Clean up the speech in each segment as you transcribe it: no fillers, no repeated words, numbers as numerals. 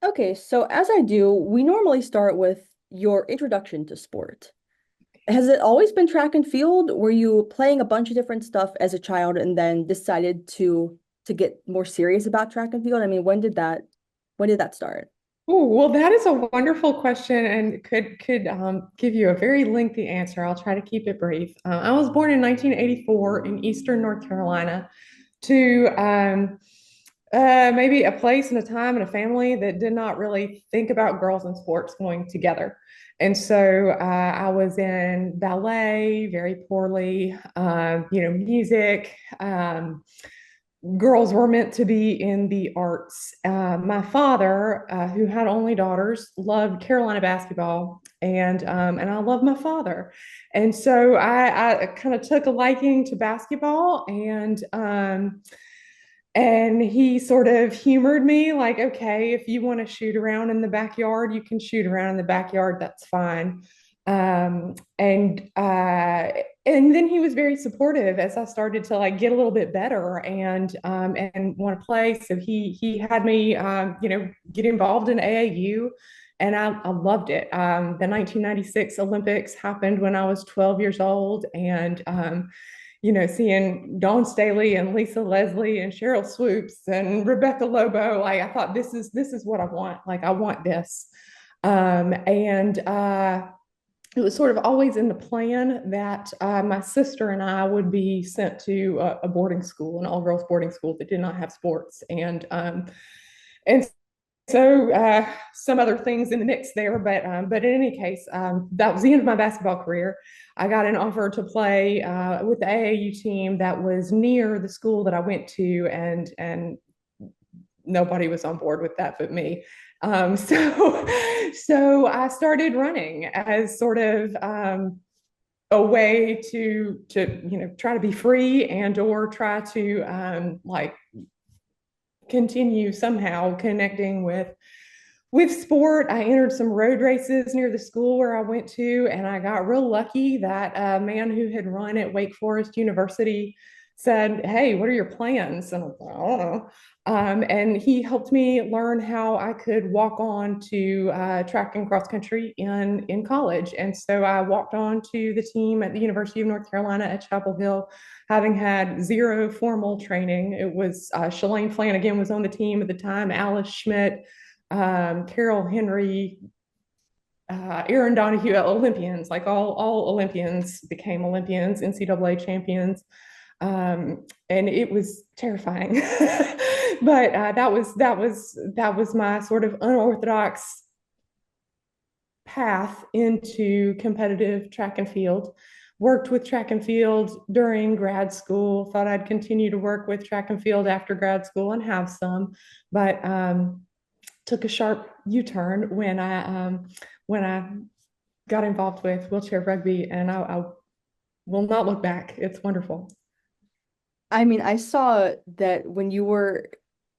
Okay, so as I do, we normally start with your introduction to sport. Has it always been track and field? Were you playing a bunch of different stuff as a child and then decided to get more serious about track and field? I mean, when did that start? Oh, well, that is a wonderful question and could give you a very lengthy answer. I'll try to keep it brief. I was born in 1984 in Eastern North Carolina to maybe a place and a time and a family that did not really think about girls and sports going together. And so I was in ballet very poorly, music. Girls were meant to be in the arts. My father, who had only daughters, loved Carolina basketball, and I love my father, and so I kind of took a liking to basketball, and he sort of humored me like, okay, if you want to shoot around in the backyard, you can shoot around in the backyard. That's fine. Um, and uh, and then he was very supportive as I started to like get a little bit better and want to play. So he had me get involved in AAU, and I loved it. The 1996 Olympics happened when I was 12 years old, and seeing Dawn Staley and Lisa Leslie and Cheryl Swoops and Rebecca Lobo, like I thought this is what I want. Like I want this. And It was sort of always in the plan that my sister and I would be sent to a boarding school, an all-girls boarding school that did not have sports, and so some other things in the mix there, but in any case, that was the end of my basketball career. I got an offer to play with the AAU team that was near the school that I went to, and nobody was on board with that but me. So I started running as sort of a way to try to be free and or try to like continue somehow connecting with sport. I entered some road races near the school where I went to, and I got real lucky that a man who had run at Wake Forest University said, "Hey, what are your plans?" And I was like, "I don't know." And he helped me learn how I could walk on to track and cross country in college. And so I walked on to the team at the University of North Carolina at Chapel Hill, having had zero formal training. It was Shalane Flanagan was on the team at the time, Alice Schmidt, Carol Henry, Aaron Donahue, Olympians, like all Olympians became Olympians, NCAA champions, and it was terrifying. But that was my sort of unorthodox path into competitive track and field. Worked with track and field during grad school. Thought I'd continue to work with track and field after grad school and have some, but took a sharp U-turn when I got involved with wheelchair rugby, and I will not look back. It's wonderful. I mean, I saw that when you were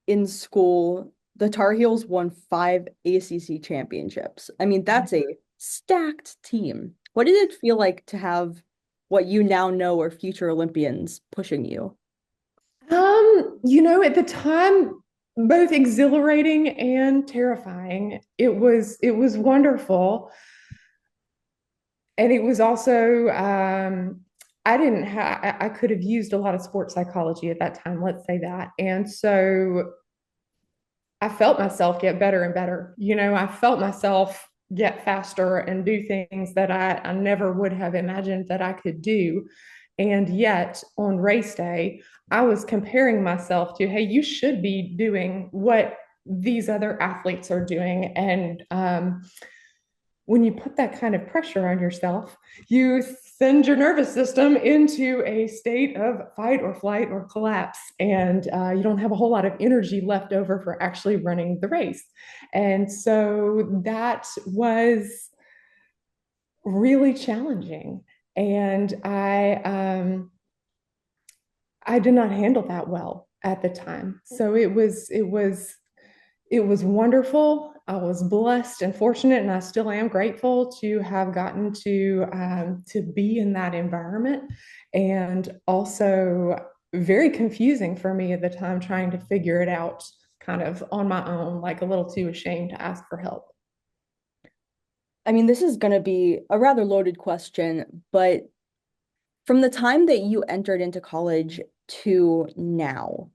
in school, the Tar Heels won 5 ACC championships. I mean, that's a stacked team. What did it feel like to have what you now know are future Olympians pushing you? At the time, both exhilarating and terrifying. It was wonderful, and it was also I could have used a lot of sports psychology at that time, let's say that. And so I felt myself get better and better. I felt myself get faster and do things that I never would have imagined that I could do. And yet on race day, I was comparing myself to, hey, you should be doing what these other athletes are doing. And when you put that kind of pressure on yourself, you send your nervous system into a state of fight or flight or collapse. And you don't have a whole lot of energy left over for actually running the race. And so that was really challenging. And I did not handle that well at the time. So it was wonderful. I was blessed and fortunate, and I still am grateful to have gotten to be in that environment, and also very confusing for me at the time trying to figure it out kind of on my own, like a little too ashamed to ask for help. I mean, this is going to be a rather loaded question, but from the time that you entered into college to now,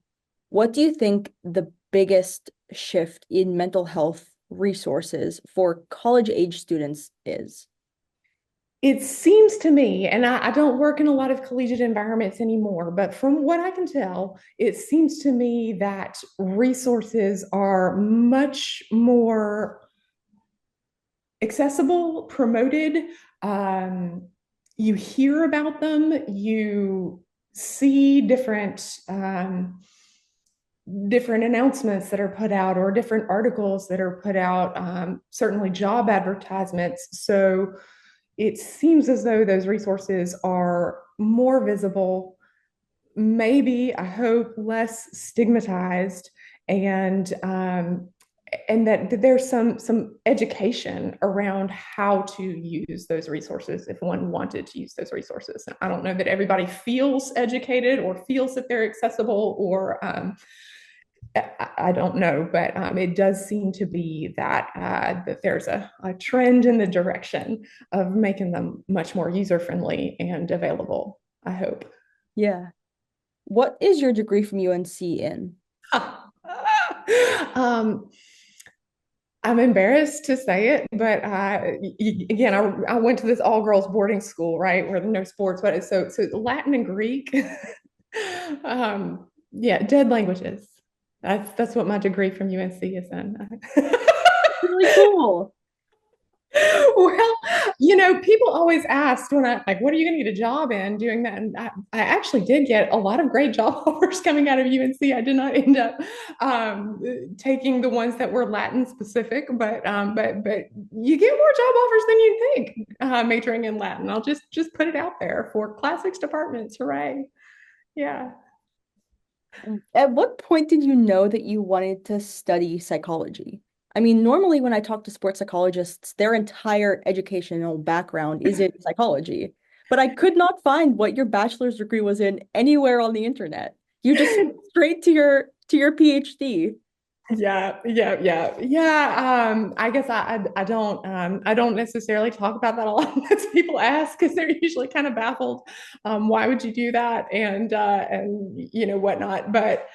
what do you think the biggest shift in mental health resources for college age students is? It seems to me, and I don't work in a lot of collegiate environments anymore, but from what I can tell, it seems to me that resources are much more accessible, promoted. Um, you hear about them, you see different announcements that are put out or different articles that are put out, certainly job advertisements. So it seems as though those resources are more visible, maybe, I hope, less stigmatized, and that there's some education around how to use those resources if one wanted to use those resources. I don't know that everybody feels educated or feels that they're accessible, or I don't know, but it does seem to be that there's a trend in the direction of making them much more user friendly and available, I hope. Yeah. What is your degree from UNC in? um, I'm embarrassed to say it, but again, I went to this all girls boarding school, right, where there are no sports, but so Latin and Greek. Yeah, dead languages. That's what my degree from UNC is in. Really cool. Well, people always ask when I like, what are you going to get a job in doing that? And I actually did get a lot of great job offers coming out of UNC. I did not end up taking the ones that were Latin specific, but you get more job offers than you'd think majoring in Latin. I'll just put it out there for classics departments. Hooray! Yeah. At what point did you know that you wanted to study psychology? I mean, normally when I talk to sports psychologists, their entire educational background is in psychology, but I could not find what your bachelor's degree was in anywhere on the internet. You just straight to your PhD. Yeah. I guess I don't necessarily talk about that a lot as people ask because they're usually kind of baffled. Why would you do that? And whatnot. But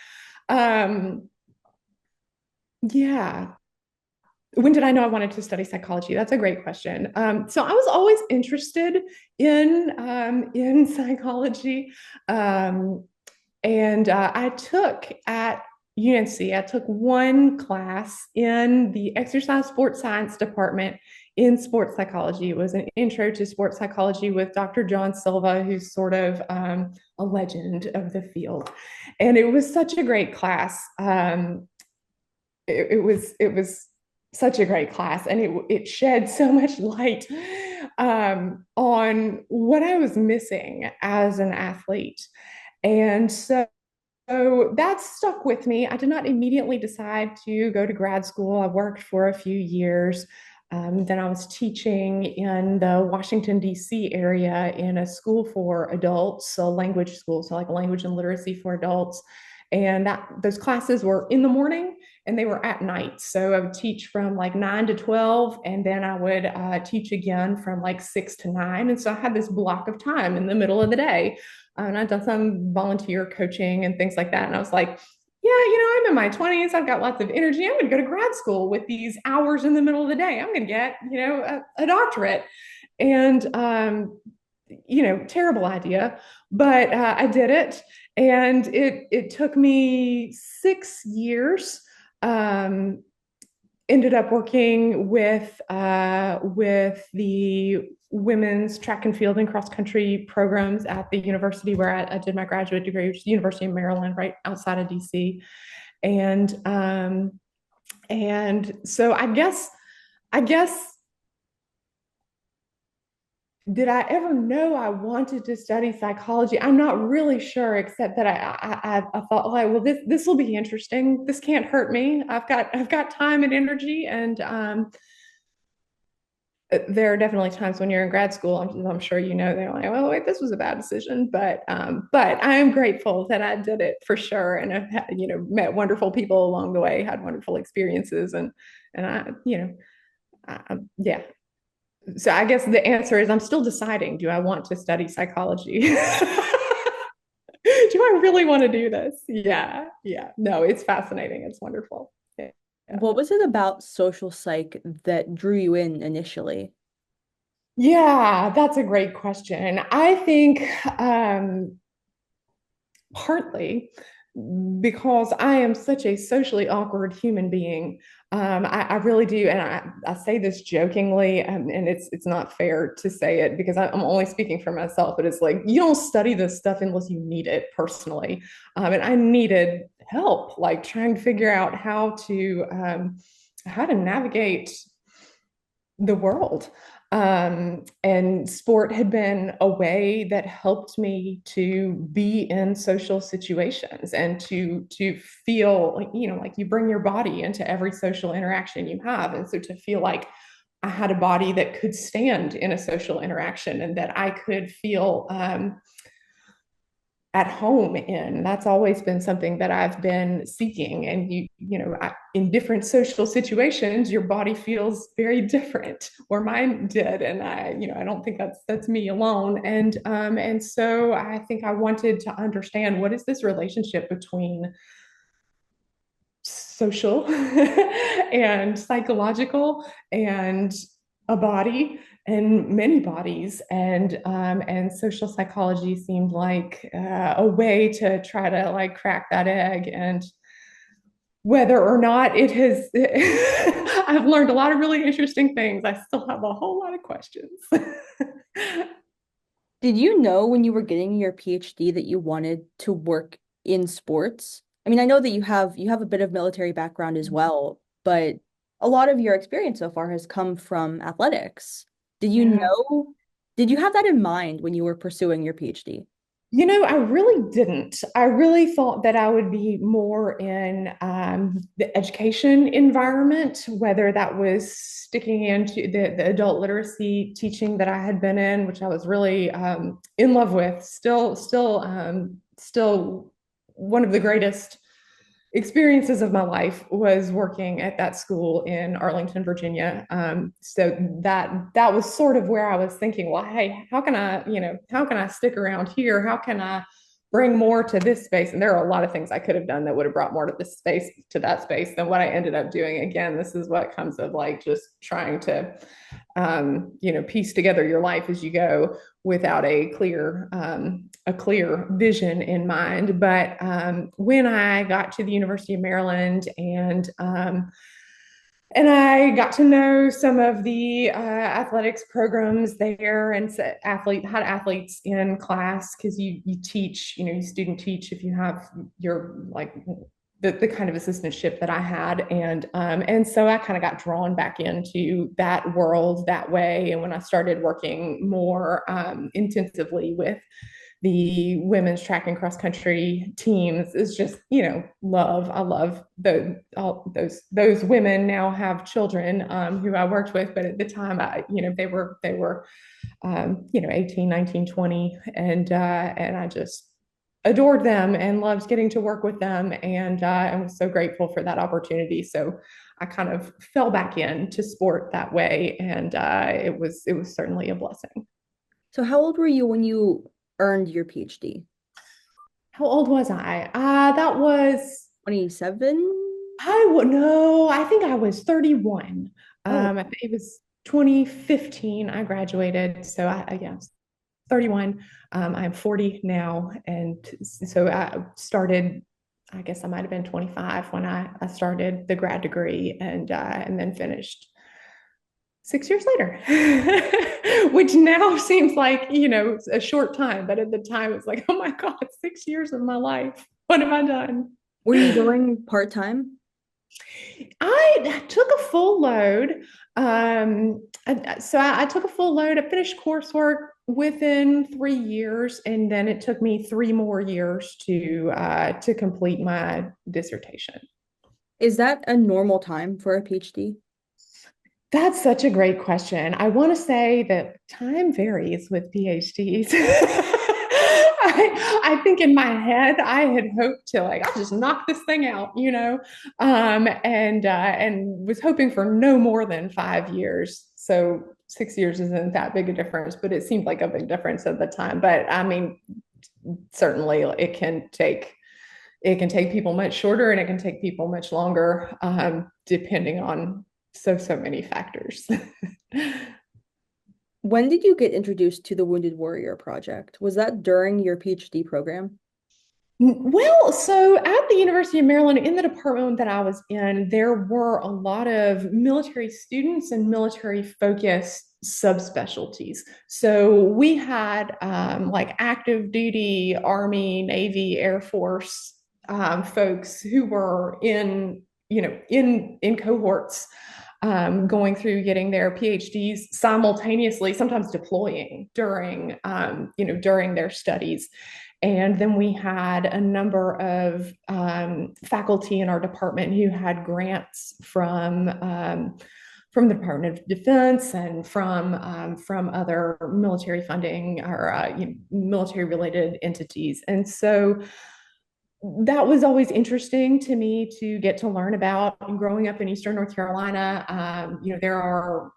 um, yeah. When did I know I wanted to study psychology? That's a great question. So I was always interested in psychology. Um, and I took at UNC, I took one class in the exercise sports science department in sports psychology. It was an intro to sports psychology with Dr. John Silva, who's sort of a legend of the field. And it was such a great class. It was such a great class, and it shed so much light on what I was missing as an athlete. And so that stuck with me. I did not immediately decide to go to grad school. I worked for a few years. Then I was teaching in the Washington, D.C. area in a school for adults, a language school, so like language and literacy for adults. And those classes were in the morning and they were at night. So I would teach from like 9 to 12, and then I would teach again from like 6 to 9. And so I had this block of time in the middle of the day, and I've done some volunteer coaching and things like that. And I was like, yeah, I'm in my 20s. I've got lots of energy. I'm going to go to grad school with these hours in the middle of the day. I'm going to get, a doctorate. And, terrible idea, but I did it. And it took me 6 years. Um, Ended up working with the women's track and field and cross country programs at the university where I did my graduate degree, which is the University of Maryland, right outside of DC. And so I guess did I ever know I wanted to study psychology? I'm not really sure, except that I thought, like, well, this will be interesting. This can't hurt me. I've got time and energy, and there are definitely times when you're in grad school, I'm sure you know, they're like, oh, wait, this was a bad decision. But I am grateful that I did it for sure. And I've had, met wonderful people along the way, had wonderful experiences. And yeah. So I guess the answer is I'm still deciding, do I want to study psychology? Do I really want to do this? Yeah. Yeah. No, it's fascinating. It's wonderful. Yeah. What was it about social psych that drew you in initially? Yeah, that's a great question. I think partly because I am such a socially awkward human being. I really do, and I say this jokingly, and it's not fair to say it because I'm only speaking for myself. But it's like you don't study this stuff unless you need it personally, and I needed help, like trying to figure out how to navigate the world. And sport had been a way that helped me to be in social situations and to feel like, like you bring your body into every social interaction you have. And so to feel like I had a body that could stand in a social interaction and that I could feel at home in. That's always been something that I've been seeking. And in different social situations, your body feels very different, or mine did. And I don't think that's me alone. And so I think I wanted to understand, what is this relationship between social and psychological and a body and many bodies, and social psychology seemed like a way to try to like crack that egg. And whether or not it has I've learned a lot of really interesting things. I still have a whole lot of questions. Did you know when you were getting your PhD that you wanted to work in sports? I mean, I know that you have a bit of military background as well, but a lot of your experience so far has come from athletics. Did you Yeah. know, did you have that in mind when you were pursuing your PhD? I really didn't. I really thought that I would be more in the education environment, whether that was sticking into the adult literacy teaching that I had been in, which I was really in love with. Still one of the greatest experiences of my life was working at that school in Arlington, Virginia. So that was sort of where I was thinking, well, hey, how can I stick around here? How can I bring more to this space? And there are a lot of things I could have done that would have brought more to this space, to that space, than what I ended up doing. Again, this is what comes of like just trying to piece together your life as you go without a clear vision in mind. But when I got to the University of Maryland and I got to know some of the athletics programs there, and had athletes in class, because you teach, you student teach if you have your like the kind of assistantship that I had. And so I kind of got drawn back into that world that way. And when I started working more intensively with the women's track and cross country teams, is just love. I love all those women now have children who I worked with, but at the time they were 18, 19, 20, and I just adored them and loved getting to work with them, and I was so grateful for that opportunity. So I kind of fell back into sport that way, and it was certainly a blessing. So how old were you when you earned your PhD? How old was I? That was 27? I would know. I think I was 31. Oh, I think it was 2015 I graduated. So yeah, 31. I'm 40 now. And so I started, I guess I might have been 25 when I started the grad degree, and then finished 6 years later, which now seems like, a short time. But at the time, it's like, oh my God, 6 years of my life. What have I done? were you going part-time? I took a full load. So I took a full load. I finished coursework within 3 years, and then it took me 3 more years to complete my dissertation. Is that a normal time for a PhD? That's such a great question. I want to say that time varies with PhDs. I think in my head, I had hoped to like, I'll just knock this thing out, and was hoping for no more than 5 years. So 6 years isn't that big a difference, but it seemed like a big difference at the time. But I mean, certainly it can take people much shorter and it can take people much longer, depending on so many factors. When did you get introduced to the Wounded Warrior Project? Was that during your PhD program? Well, so at the University of Maryland, in the department that I was in, there were a lot of military students and military focused subspecialties. So we had like active duty Army, Navy, Air Force folks who were in cohorts, going through getting their PhDs simultaneously, sometimes deploying during their studies. And then we had a number of faculty in our department who had grants from the Department of Defense and from other military funding or military related entities. And so that was always interesting to me to get to learn about. Growing up in Eastern North Carolina, there are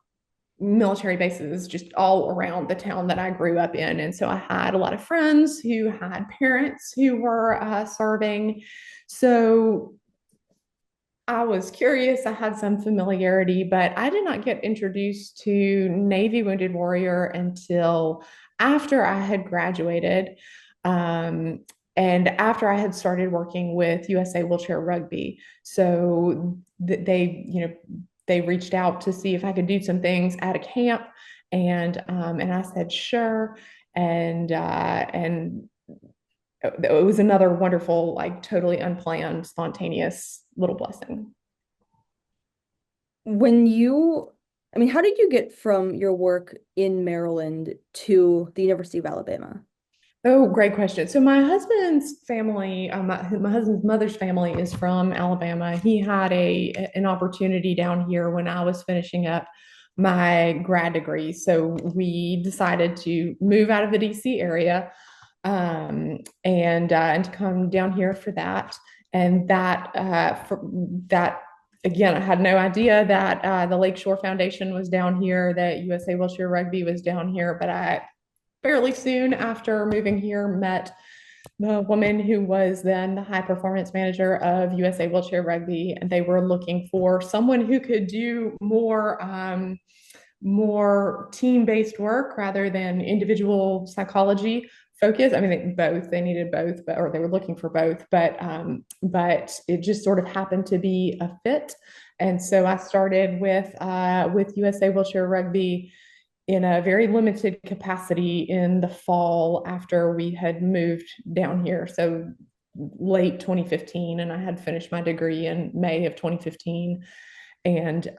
military bases just all around the town that I grew up in. And so I had a lot of friends who had parents who were serving. So I was curious. I had some familiarity, but I did not get introduced to Navy Wounded Warrior until after I had graduated. And after I had started working with USA Wheelchair Rugby. So they reached out to see if I could do some things at a camp, and I said sure, and it was another wonderful, like totally unplanned, spontaneous little blessing. When you, I mean, how did you get from your work in Maryland to the University of Alabama? Oh, great question. So my husband's family, my husband's mother's family is from Alabama. He had an opportunity down here when I was finishing up my grad degree. So we decided to move out of the DC area, and to come down here for that. And that again, I had no idea that the Lakeshore Foundation was down here, that USA Wheelchair Rugby was down here, but I fairly soon after moving here met the woman who was then the high performance manager of USA Wheelchair Rugby, and they were looking for someone who could do more team-based work rather than individual psychology focus. I mean, they needed both, or they were looking for both, but it just sort of happened to be a fit. And so I started with USA Wheelchair Rugby in a very limited capacity in the fall after we had moved down here. So late 2015, and I had finished my degree in May of 2015. And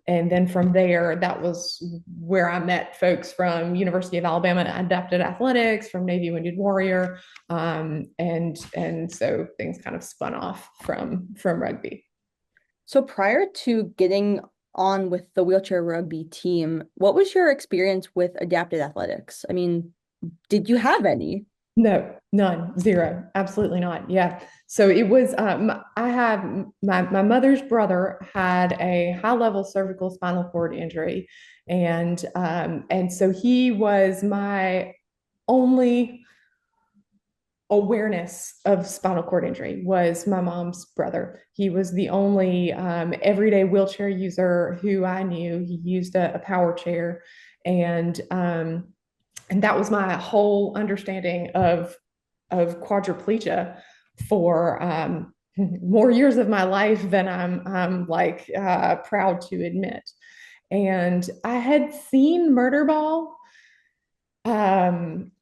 then from there, that was where I met folks from University of Alabama Adapted Athletics, from Navy Wounded Warrior, and so things kind of spun off from rugby. So prior to getting on with the wheelchair rugby team, what was your experience with adapted athletics? I mean, did you have any? No, none, zero, absolutely not. Yeah. So it was, I have my mother's brother had a high level cervical spinal cord injury. And so he was my only awareness of spinal cord injury, was my mom's brother. He was the only everyday wheelchair user who I knew. He used a power chair, and that was my whole understanding of quadriplegia for more years of my life than I'm like proud to admit. And I had seen murder ball um,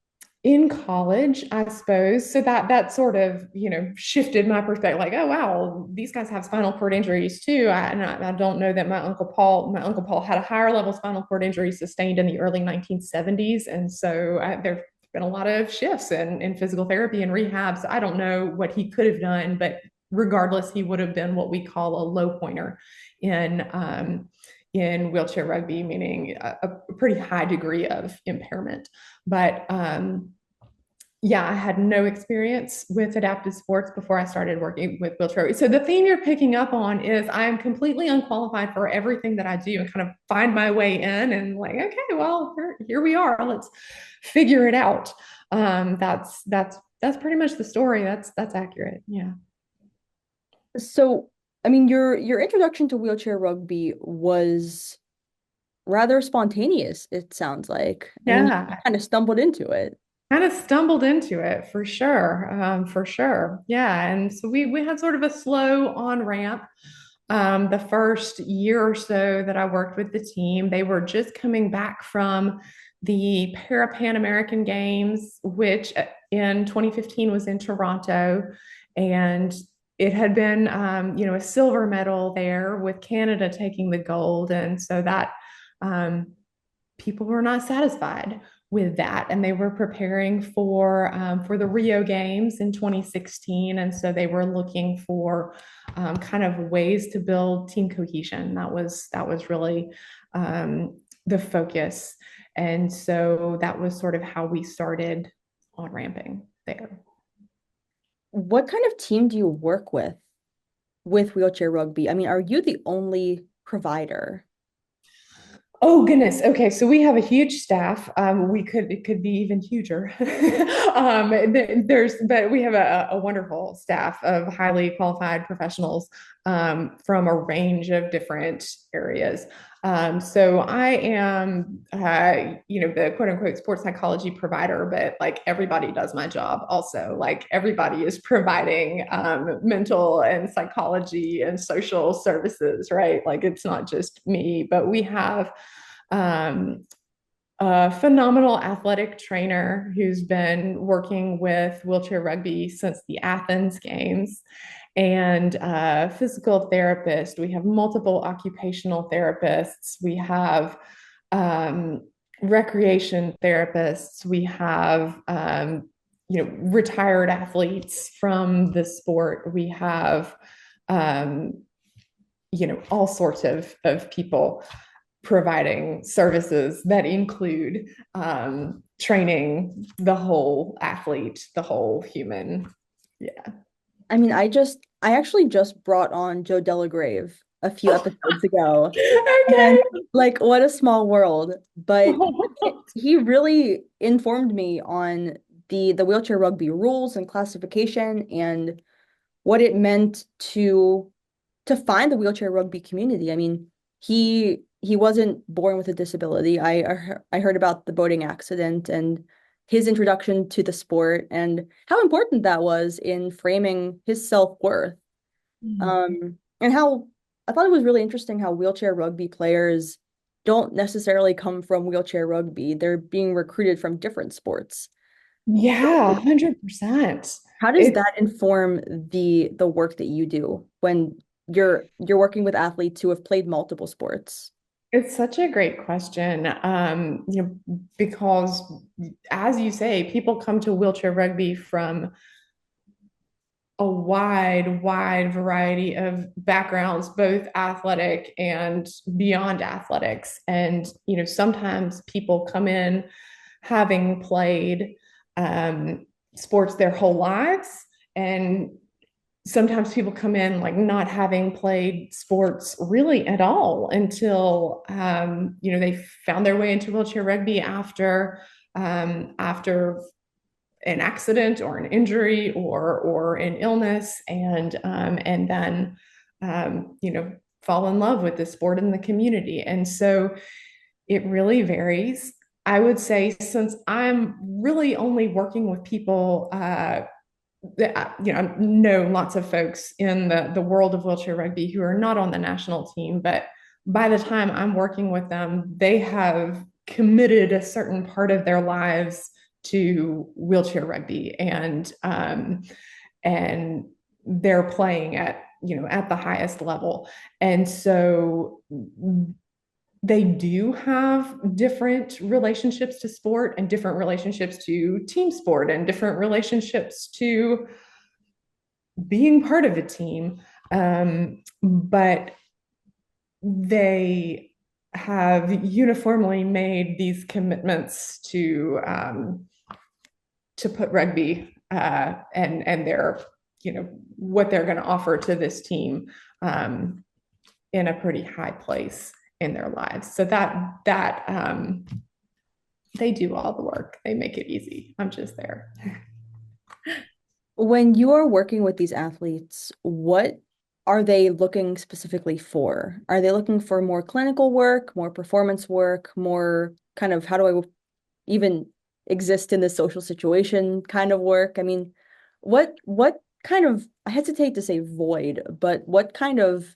in college, I suppose. So that sort of, shifted my perspective. Like, oh wow, these guys have spinal cord injuries too. I don't know that my uncle Paul had a higher level spinal cord injury sustained in the early 1970s, and so there's been a lot of shifts in physical therapy and rehab. So I don't know what he could have done, but regardless, he would have been what we call a low pointer in in wheelchair rugby, meaning a pretty high degree of impairment. But yeah, I had no experience with adaptive sports before I started working with wheelchair rugby. So the theme you're picking up on is I am completely unqualified for everything that I do and kind of find my way in and like, okay, well, here we are. Let's figure it out. That's pretty much the story. That's accurate. Yeah. So, I mean, your introduction to wheelchair rugby was rather spontaneous, it sounds like. I mean, you Yeah. kind of stumbled into it. Kind of stumbled into it for sure. For sure. Yeah. And so we had sort of a slow on ramp. The first year or so that I worked with the team, they were just coming back from the Pan American Games, which in 2015 was in Toronto. And it had been, a silver medal there with Canada taking the gold. And so that um, people were not satisfied with that, and they were preparing for the Rio Games in 2016, and so they were looking for kind of ways to build team cohesion. That was really the focus, and so that was sort of how we started on ramping there. What kind of team do you work with wheelchair rugby? I mean, are you the only provider? Oh goodness. Okay, so we have a huge staff. It could be even huger. But we have a wonderful staff of highly qualified professionals from a range of different areas. So I am, the quote unquote sports psychology provider, but like everybody does my job also. Like everybody is providing mental and psychology and social services, right? Like it's not just me, but we have um, a phenomenal athletic trainer who's been working with wheelchair rugby since the Athens Games, and a physical therapist. We have multiple occupational therapists. We have um, recreation therapists. We have retired athletes from the sport. We have all sorts of people providing services that include training the whole athlete, the whole human. Yeah. I mean, I actually just brought on Joe Delagrave a few episodes ago. And Okay. like, what a small world. But he really informed me on the wheelchair rugby rules and classification and what it meant to find the wheelchair rugby community. I mean, he wasn't born with a disability. I heard about the boating accident and his introduction to the sport and how important that was in framing his self-worth. And how I thought it was really interesting how wheelchair rugby players don't necessarily come from wheelchair rugby. They're being recruited from different sports. Yeah, 100%. How does It that inform the work that you do when you're working with athletes who have played multiple sports? it's such a great question. Because as you say, people come to wheelchair rugby from a wide variety of backgrounds, both athletic and beyond athletics. And, sometimes people come in having played sports their whole lives. And sometimes people come in like not having played sports really at all until, they found their way into wheelchair rugby after an accident or an injury or an illness, and then fall in love with the sport and the community. And so it really varies. I would say, since I'm really only working with people that, I know lots of folks in the world of wheelchair rugby who are not on the national team, but by the time I'm working with them, they have committed a certain part of their lives to wheelchair rugby, and they're playing at the highest level. And so they do have different relationships to sport and different relationships to team sport and different relationships to being part of a team. But they have uniformly made these commitments to put rugby and their, what they're going to offer to this team um, in a pretty high place in their lives. So that they do all the work. They make it easy. I'm just there. When you are working with these athletes, what are they looking specifically for? Are they looking for more clinical work, more performance work, more kind of how do I even exist in this social situation kind of work? I mean, what kind of, I hesitate to say void, but what kind of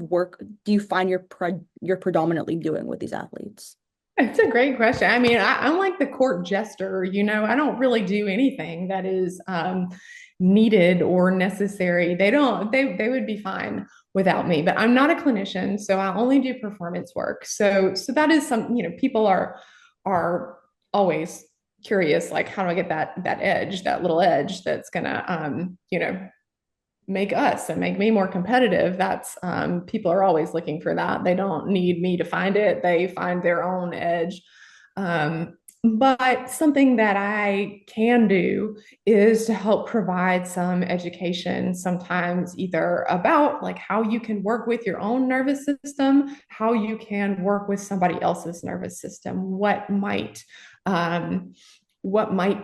work do you find you're predominantly doing with these athletes? It's a great question. I mean, I'm like the court jester, I don't really do anything that is needed or necessary. They would be fine without me, but I'm not a clinician, so I only do performance work. So that is some, people are always curious, like, how do I get that edge, that little edge that's gonna make us and make me more competitive. That's people are always looking for that. They don't need me to find it. They find their own edge. But something that I can do is to help provide some education, sometimes either about like how you can work with your own nervous system, how you can work with somebody else's nervous system, what might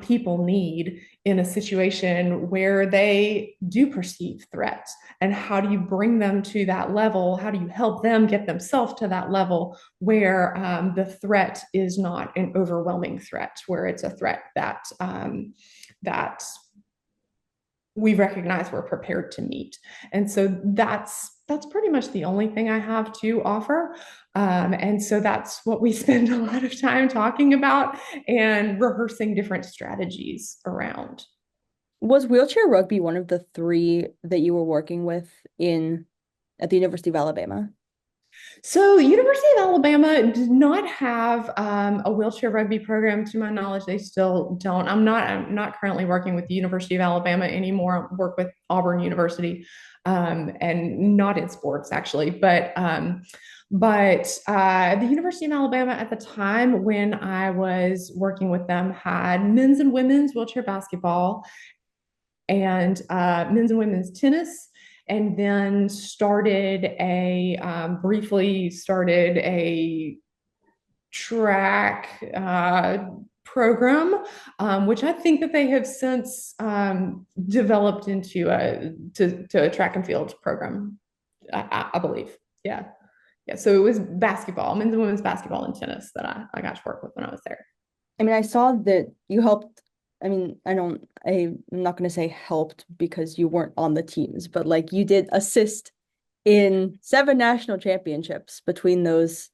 people need in a situation where they do perceive threats, and how do you bring them to that level, how do you help them get themselves to that level where the threat is not an overwhelming threat, where it's a threat that we recognize we're prepared to meet. And so that's pretty much the only thing I have to offer. And so that's what we spend a lot of time talking about and rehearsing different strategies around. Was wheelchair rugby one of the three that you were working with in at the University of Alabama? So, University of Alabama did not have a wheelchair rugby program. To my knowledge, they still don't. I'm not currently working with the University of Alabama anymore. I work with Auburn University, and not in sports actually, but the University of Alabama at the time when I was working with them had men's and women's wheelchair basketball and men's and women's tennis, and then briefly started a track program, which I think that they have since developed into to a track and field program, I believe. Yeah. Yeah. So it was basketball, men's and women's basketball and tennis that I got to work with when I was there. I mean, I saw that you helped. I mean, I'm not going to say helped because you weren't on the teams, but like you did assist in 7 national championships between the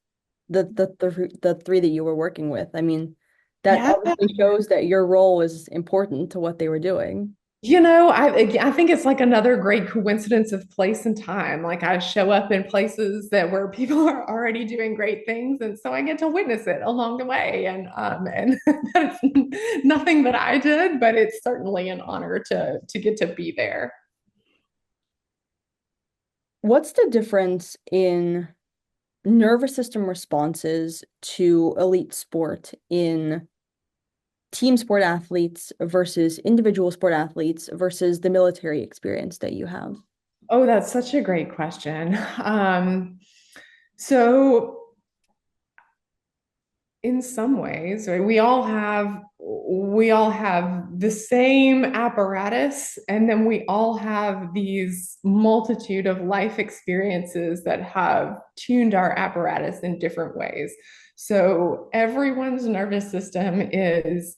three that you were working with. I mean, that Yeah. obviously shows that your role was important to what they were doing. I think it's like another great coincidence of place and time. Like I show up in places that where people are already doing great things, and so I get to witness it along the way. And that's nothing that I did, but it's certainly an honor to get to be there. What's the difference in nervous system responses to elite sport in team sport athletes versus individual sport athletes versus the military experience that you have? Oh, that's such a great question. So in some ways, right, we all have the same apparatus, and then we all have these multitude of life experiences that have tuned our apparatus in different ways. So everyone's nervous system is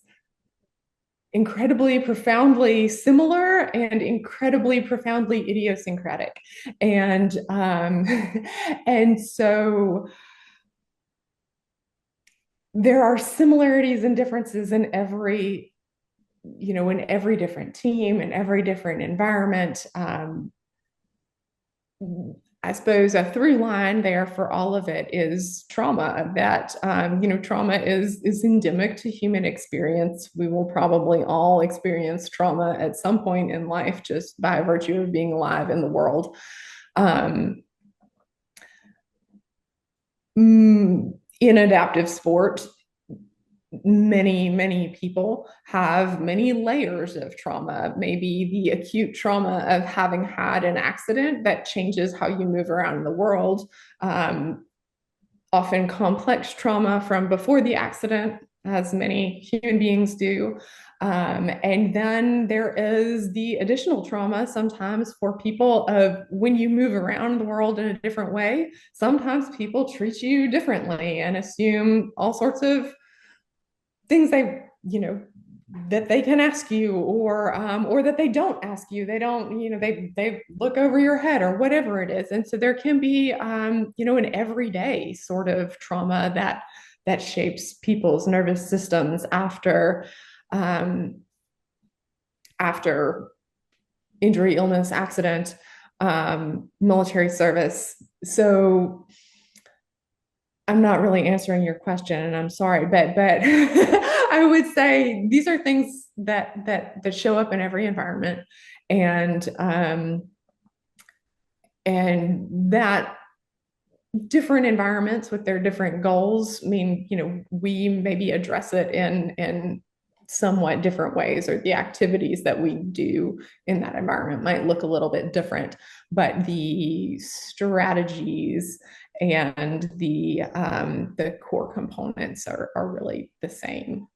incredibly profoundly similar and incredibly profoundly idiosyncratic. And and so there are similarities and differences in every different team, in every different environment. I suppose a through line there for all of it is trauma. That trauma is endemic to human experience. We will probably all experience trauma at some point in life, just by virtue of being alive in the world. Um, In adaptive sport, many people have many layers of trauma. Maybe the acute trauma of having had an accident that changes how you move around in the world. Often complex trauma from before the accident, as many human beings do. And then there is the additional trauma sometimes for people of when you move around the world in a different way. Sometimes people treat you differently and assume all sorts of things that they can ask you, or that they don't ask you. They don't, they look over your head or whatever it is. And so there can be an everyday sort of trauma that shapes people's nervous systems um, after injury, illness, accident, military service. So I'm not really answering your question, and I'm sorry, but I would say these are things that show up in every environment, and that different environments with their different goals mean, we maybe address it in somewhat different ways, or the activities that we do in that environment might look a little bit different, but the strategies and the core components are really the same.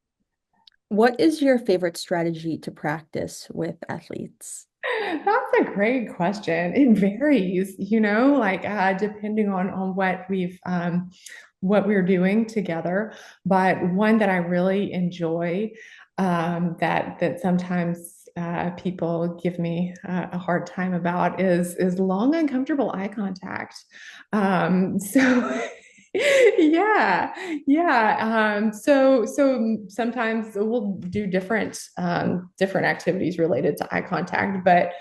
What is your favorite strategy to practice with athletes? That's a great question. It varies, like depending on what we're doing together. But one that I really enjoy, that sometimes people give me a hard time about, is long, uncomfortable eye contact. So yeah, yeah. So sometimes we'll do different activities related to eye contact, but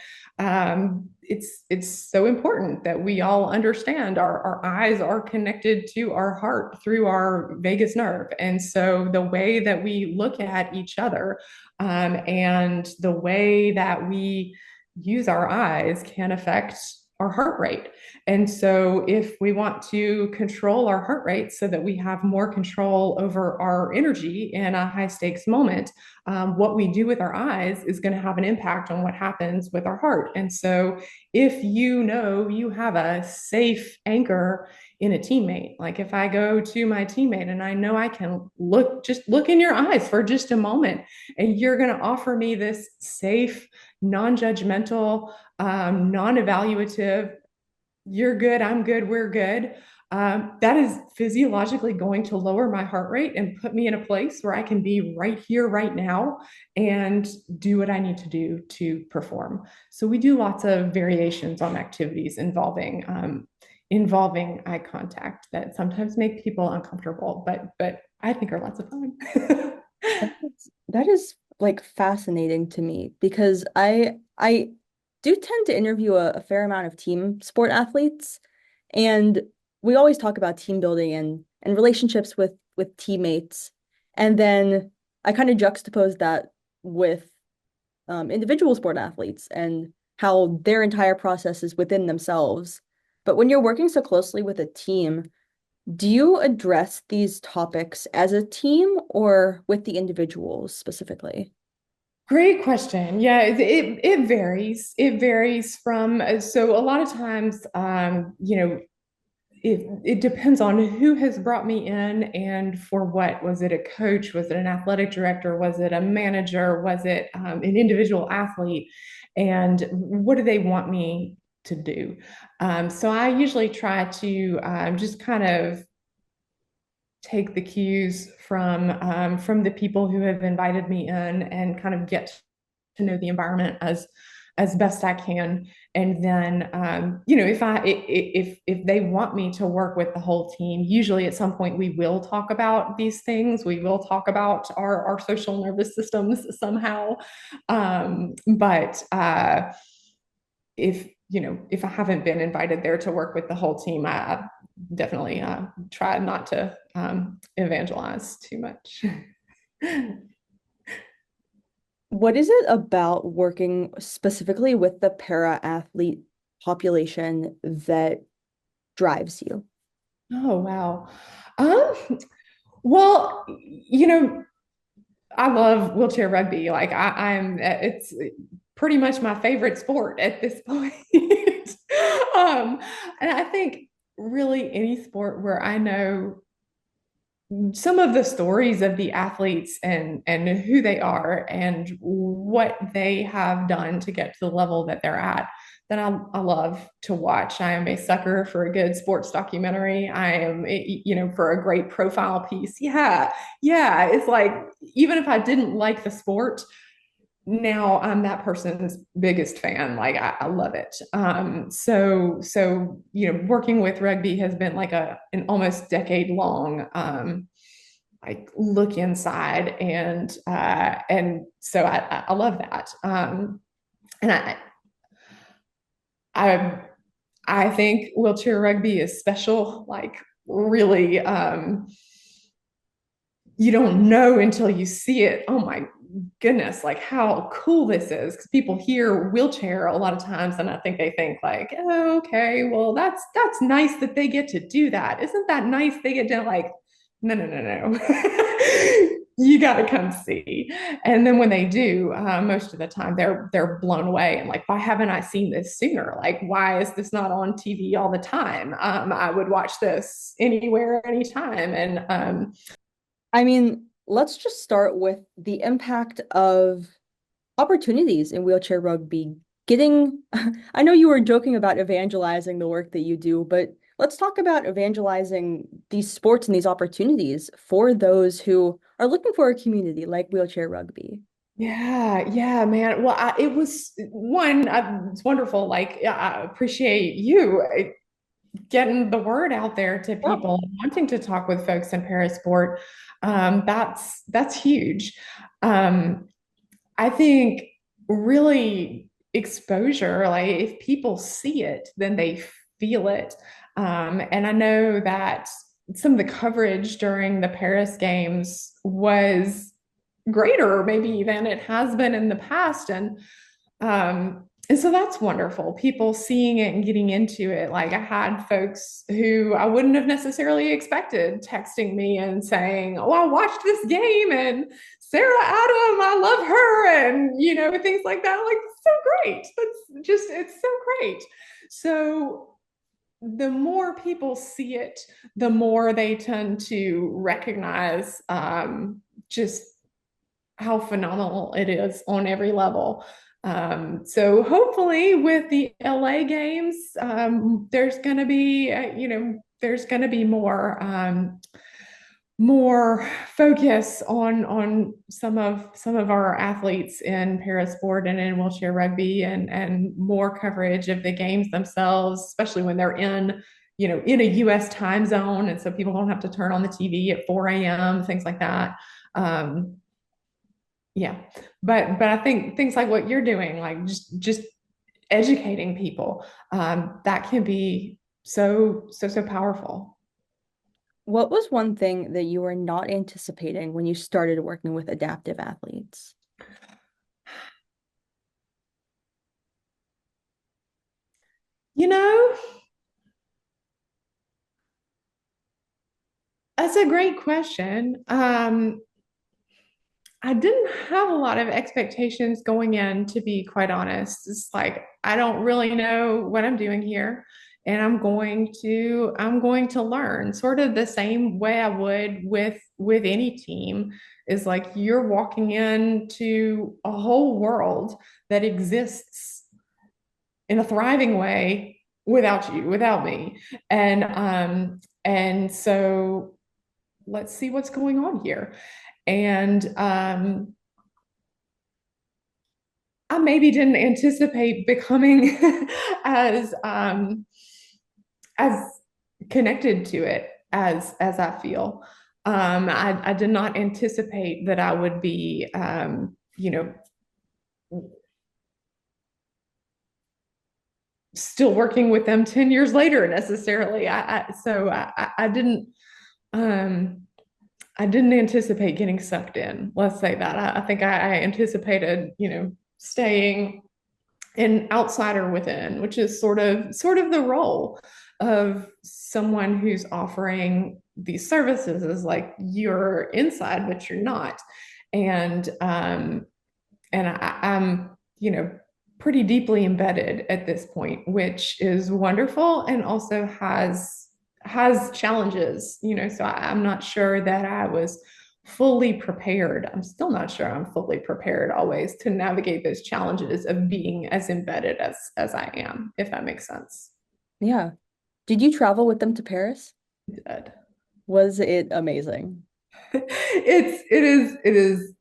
it's so important that we all understand our eyes are connected to our heart through our vagus nerve. And so the way that we look at each other, and the way that we use our eyes can affect our heart rate. And so, if we want to control our heart rate so that we have more control over our energy in a high stakes moment, what we do with our eyes is going to have an impact on what happens with our heart. And so, if you have a safe anchor in a teammate, like if I go to my teammate and I know I can just look in your eyes for just a moment, and you're going to offer me this safe, non judgmental, non evaluative, you're good, I'm good, we're good. That is physiologically going to lower my heart rate and put me in a place where I can be right here, right now, and do what I need to do to perform. So we do lots of variations on activities involving eye contact that sometimes make people uncomfortable, but I think are lots of fun. That is like fascinating to me because I do tend to interview a fair amount of team sport athletes, and we always talk about team building and relationships with teammates. And then I kind of juxtapose that with individual sport athletes and how their entire process is within themselves. But when you're working so closely with a team, do you address these topics as a team or with the individuals specifically? Great question. Yeah, it varies. It varies from, so a lot of times, it depends on who has brought me in and for what. Was it a coach? Was it an athletic director? Was it a manager? Was it an individual athlete? And what do they want me to do? So I usually try to just kind of take the cues from the people who have invited me in, and kind of get to know the environment as best I can. And then, if they want me to work with the whole team, usually at some point we will talk about these things. We will talk about our social nervous systems somehow. But if I haven't been invited there to work with the whole team, I definitely try not to evangelize too much. What is it about working specifically with the para athlete population that drives you? Oh, wow. Um, well, I love wheelchair rugby. Like it's pretty much my favorite sport at this point. um, and I think really any sport where I know some of the stories of the athletes and who they are and what they have done to get to the level that they're at that I love to watch. I am a sucker for a good sports documentary. I am, for a great profile piece. Yeah, yeah. It's like even if I didn't like the sport, now I'm that person's biggest fan. Like I love it. Working with rugby has been like an almost decade long like look inside, and so I love that. And I I think wheelchair rugby is special. Like really, you don't know until you see it. Oh my goodness, like how cool this is. Because people hear wheelchair a lot of times, and I think they think like, oh, okay, well that's nice that they get to do that. Isn't that nice? They get to like, no, no, no, no. You got to come see. And then when they do, most of the time they're blown away and like, why haven't I seen this sooner? Like, why is this not on TV all the time? I would watch this anywhere, anytime. And I mean, let's just start with the impact of opportunities in wheelchair rugby. Getting, I know you were joking about evangelizing the work that you do, but let's talk about evangelizing these sports and these opportunities for those who are looking for a community like wheelchair rugby. Yeah, yeah, man. Well, it was one, it's wonderful. Like, yeah, I appreciate you getting the word out there to Yeah. people, wanting to talk with folks in parasport. That's huge. Um, I think really exposure, like if people see it, then they feel it. And I know that some of the coverage during the Paris Games was greater maybe than it has been in the past. And so that's wonderful. People seeing it and getting into it. Like I had folks who I wouldn't have necessarily expected texting me and saying, "Oh, I watched this game and Sarah Adam, I love her," and things like that. Like, so great. It's so great. So the more people see it, the more they tend to recognize just how phenomenal it is on every level. So hopefully with the LA games, there's going to be, there's going to be more focus on some of our athletes in parasport and in wheelchair rugby, and more coverage of the games themselves, especially when they're in a US time zone, and so people don't have to turn on the TV at 4 a.m., things like that. Yeah, but I think things like what you're doing, like just educating people, that can be so powerful. What was one thing that you were not anticipating when you started working with adaptive athletes? You know, that's a great question. I didn't have a lot of expectations going in, to be quite honest. It's like I don't really know what I'm doing here, and I'm going to learn sort of the same way I would with any team. Is like you're walking into a whole world that exists in a thriving way without you, without me. And so let's see what's going on here. And I maybe didn't anticipate becoming as connected to it as I feel. I did not anticipate that I would be, still working with them 10 years later necessarily. I didn't, um, I didn't anticipate getting sucked in. Let's say that. I think I anticipated, staying an outsider within, which is sort of the role of someone who's offering these services is like you're inside, but you're not. And I'm, pretty deeply embedded at this point, which is wonderful and also has challenges, so I'm not sure that I was fully prepared. I'm still not sure I'm fully prepared always to navigate those challenges of being as embedded as I am, if that makes sense. Yeah. Did you travel with them to Paris? It Was it amazing? it is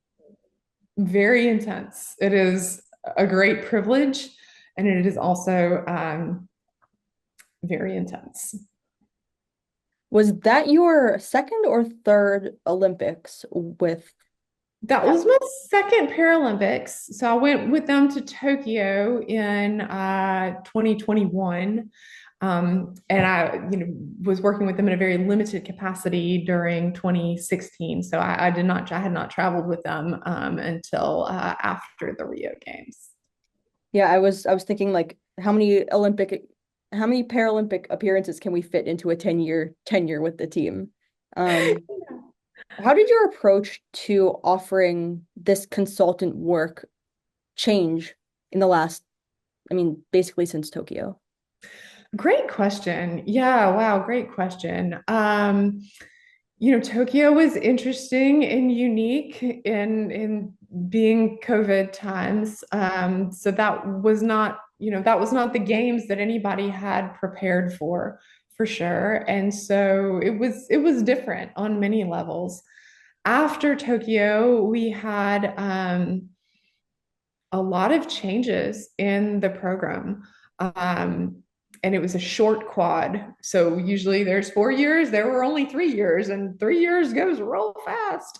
very intense. It is a great privilege, and it is also very intense. Was that your second or third Olympics with That that? was my second Paralympics. So I went with them to Tokyo in 2021. And I, was working with them in a very limited capacity during 2016. So I had not traveled with them until after the Rio Games. Yeah, I was thinking like how many Paralympic appearances can we fit into a 10-year tenure with the team? Um, how did your approach to offering this consultant work change in the last, I mean, basically since Tokyo? Great question. Yeah, wow, great question. Tokyo was interesting and unique in being COVID times. So that was not the games that anybody had prepared for sure. And so it was different on many levels. After Tokyo, we had a lot of changes in the program. And it was a short quad. So usually there's 4 years, there were only 3 years, and 3 years goes real fast.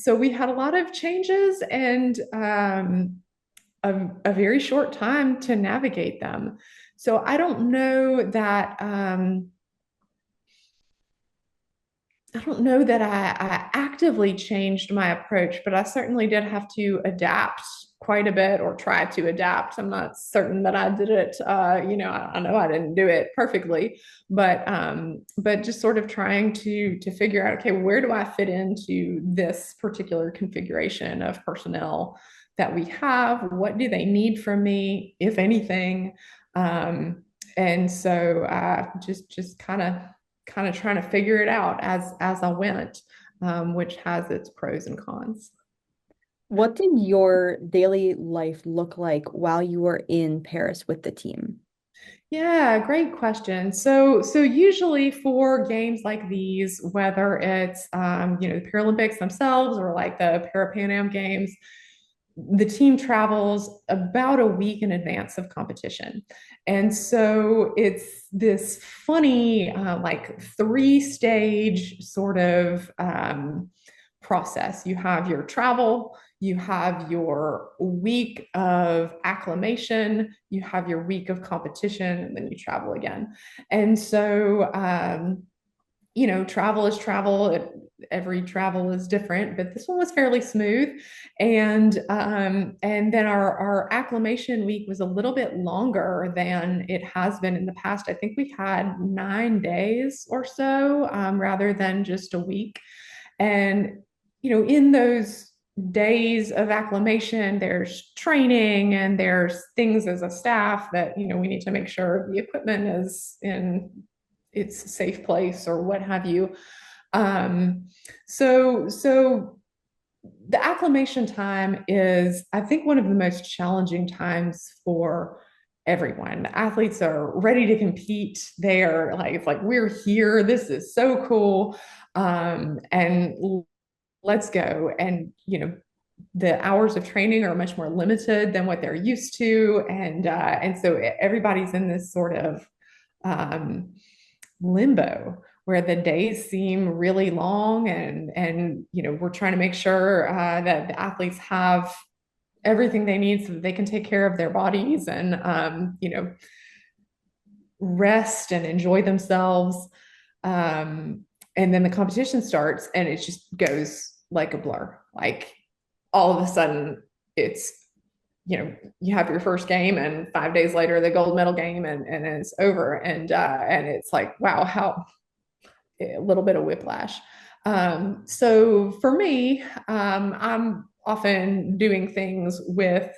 So we had a lot of changes and a very short time to navigate them. So I don't know that I actively changed my approach, but I certainly did have to adapt quite a bit or try to adapt. I'm not certain that I did it. I know I didn't do it perfectly, but just sort of trying to figure out, okay, where do I fit into this particular configuration of personnel that we have? What do they need from me, if anything? And so just kind of trying to figure it out as I went, which has its pros and cons. What did your daily life look like while you were in Paris with the team? Yeah, great question. So usually for games like these, whether it's the Paralympics themselves or like the Para Pan Am Games, the team travels about a week in advance of competition. And so it's this funny, like three-stage sort of process. You have your travel, you have your week of acclimation, you have your week of competition, and then you travel again. And so, travel is travel. Every travel is different, but this one was fairly smooth. And then our acclimation week was a little bit longer than it has been in the past. I think we had 9 days or so, rather than just a week. And in those days of acclimation, there's training and there's things as a staff that we need to make sure the equipment is in its safe place or what have you. Um, so the acclimation time is, I think, one of the most challenging times for everyone. The athletes are ready to compete. They are like, it's like, we're here. This is so cool. And let's go. And, the hours of training are much more limited than what they're used to. And so everybody's in this sort of um, limbo where the days seem really long and we're trying to make sure that the athletes have everything they need so that they can take care of their bodies and rest and enjoy themselves. And then the competition starts and it just goes like a blur. Like all of a sudden it's you have your first game and 5 days later the gold medal game and it's over. And it's like, wow, how a little bit of whiplash. So for me, I'm often doing things with,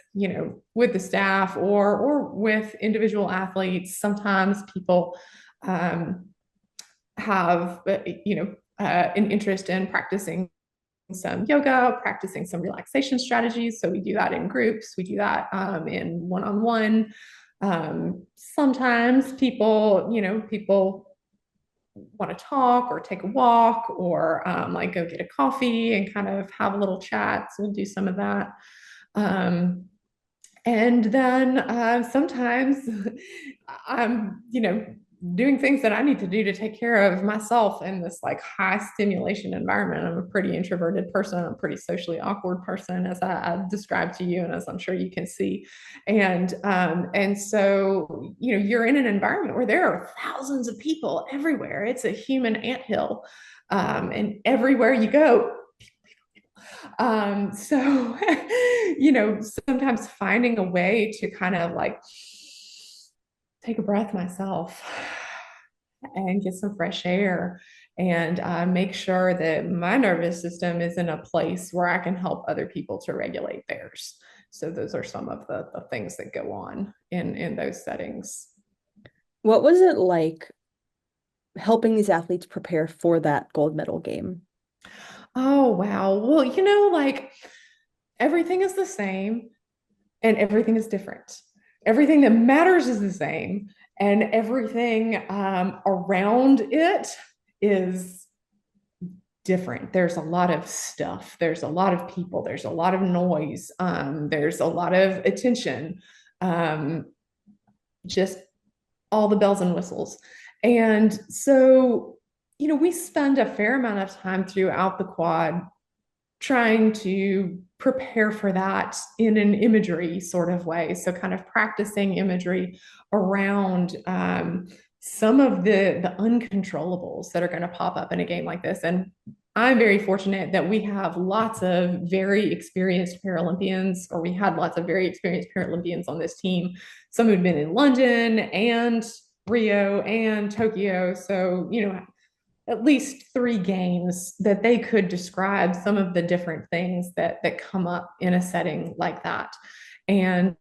with the staff or with individual athletes. Sometimes people um, have, an interest in practicing some yoga, practicing some relaxation strategies. So we do that in groups. We do that in one-on-one. Sometimes people want to talk or take a walk or like go get a coffee and kind of have a little chat. So we'll do some of that. Um, and then sometimes I'm, doing things that I need to do to take care of myself in this like high stimulation environment. I'm a pretty introverted person. I'm a pretty socially awkward person, as I described to you, and as I'm sure you can see. And so you're in an environment where there are thousands of people everywhere. It's a human anthill, and everywhere you go, so, sometimes finding a way to kind of like take a breath myself and get some fresh air and make sure that my nervous system is in a place where I can help other people to regulate theirs. So those are some of the things that go on in those settings. What was it like helping these athletes prepare for that gold medal game? Oh, wow. Well, like everything is the same and everything is different. Everything that matters is the same, and everything around it is different. There's a lot of stuff, there's a lot of people, there's a lot of noise, there's a lot of attention, um, just all the bells and whistles. And so, we spend a fair amount of time throughout the quad trying to prepare for that in an imagery sort of way. So, kind of practicing imagery around some of the uncontrollables that are going to pop up in a game like this. And I'm very fortunate that we have lots of very experienced Paralympians, or we had lots of very experienced Paralympians on this team. Some who'd been in London and Rio and Tokyo. So, at least 3 games that they could describe some of the different things that come up in a setting like that. And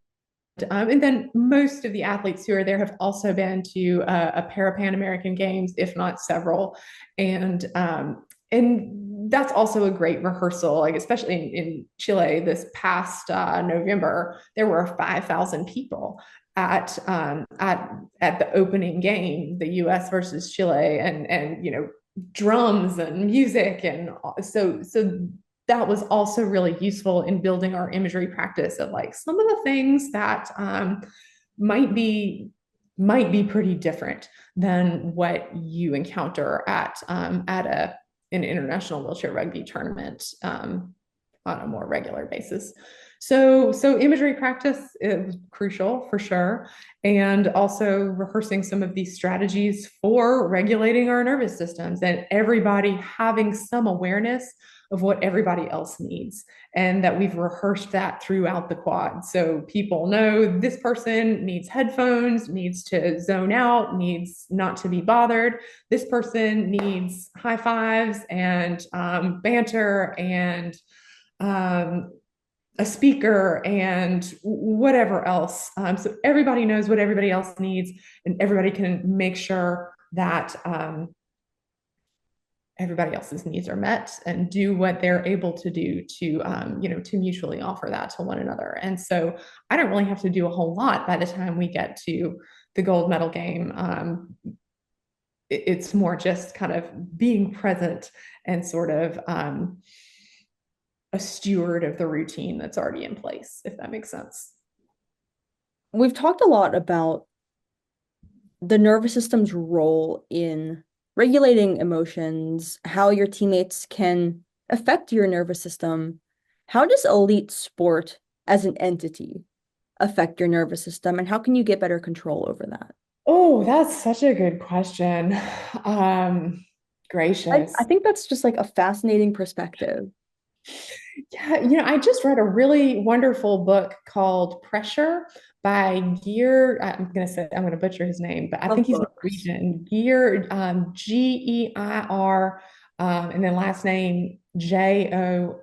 then most of the athletes who are there have also been to a Para-Pan American Games, if not several. And that's also a great rehearsal, like especially in Chile this past November, there were 5,000 people at the opening game, the U.S. versus Chile, and drums and music, and so that was also really useful in building our imagery practice of like some of the things that might be pretty different than what you encounter at an international wheelchair rugby tournament on a more regular basis. So imagery practice is crucial for sure, and also rehearsing some of these strategies for regulating our nervous systems, and everybody having some awareness of what everybody else needs, and that we've rehearsed that throughout the quad. So people know this person needs headphones, needs to zone out, needs not to be bothered. This person needs high fives and banter and a speaker and whatever else. So everybody knows what everybody else needs, and everybody can make sure that everybody else's needs are met and do what they're able to do to mutually offer that to one another. And so I don't really have to do a whole lot by the time we get to the gold medal game. It's more just kind of being present and sort of a steward of the routine that's already in place, if that makes sense. We've talked a lot about the nervous system's role in regulating emotions, how your teammates can affect your nervous system. How does elite sport as an entity affect your nervous system, and how can you get better control over that? Oh, that's such a good question. I Gracious. think that's just like a fascinating perspective. Yeah, I just read a really wonderful book called Pressure by Geir. I'm gonna butcher his name, but I think Love he's books. Norwegian. Geir, Geir, and then last name Jordet.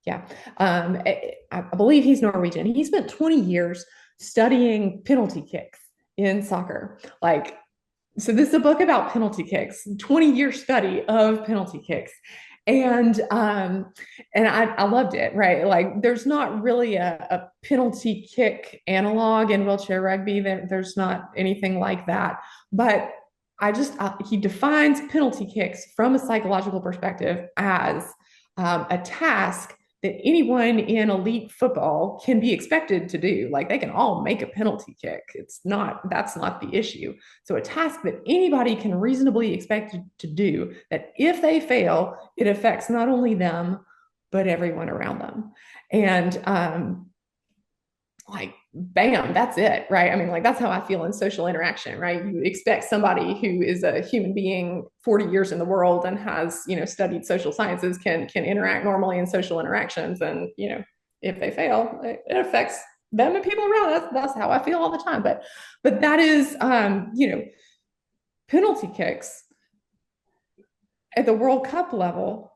Yeah, I believe he's Norwegian. He spent 20 years studying penalty kicks in soccer. Like, so this is a book about penalty kicks, 20-year study of penalty kicks. And I loved it, right? Like there's not really a penalty kick analog in wheelchair rugby. There's not anything like that. But he defines penalty kicks from a psychological perspective as a task that anyone in elite football can be expected to do. Like they can all make a penalty kick. That's not the issue. So a task that anybody can reasonably expect to do, that if they fail, it affects not only them, but everyone around them. And like, bam, that's it, right? I mean, like, that's how I feel in social interaction, right? You expect somebody who is a human being 40 years in the world and has, studied social sciences can interact normally in social interactions. And, if they fail, it affects them and people around. That's how I feel all the time. But that is, penalty kicks at the World Cup level.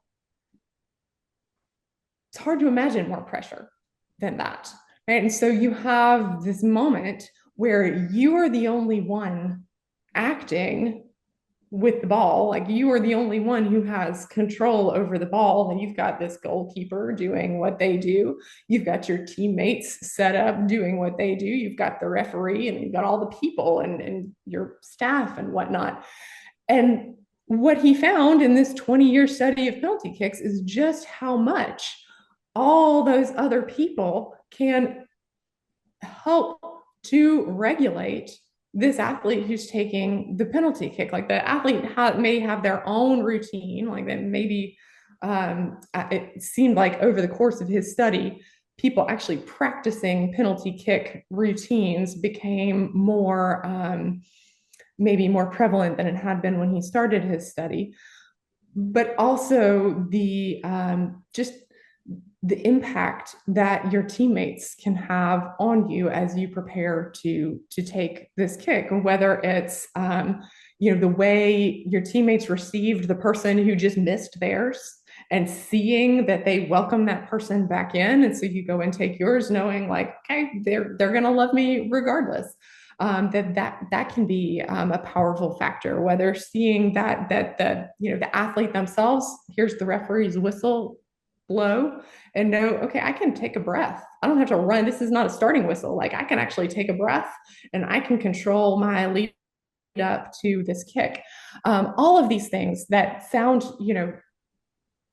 It's hard to imagine more pressure than that. Right? And so you have this moment where you are the only one acting with the ball. Like you are the only one who has control over the ball. And you've got this goalkeeper doing what they do. You've got your teammates set up doing what they do. You've got the referee and you've got all the people and your staff and whatnot. And what he found in this 20-year study of penalty kicks is just how much all those other people can help to regulate this athlete who's taking the penalty kick. Like the athlete may have their own routine, like that maybe it seemed like over the course of his study, people actually practicing penalty kick routines became maybe more prevalent than it had been when he started his study. But also just the impact that your teammates can have on you as you prepare to take this kick, whether it's the way your teammates received the person who just missed theirs and seeing that they welcome that person back in, and so you go and take yours knowing like, okay, they're gonna love me regardless. That can be a powerful factor. Whether seeing that the athlete themselves hears the referee's whistle blow and know, okay, I can take a breath. I don't have to run. This is not a starting whistle. Like I can actually take a breath and I can control my lead up to this kick. All of these things that sound,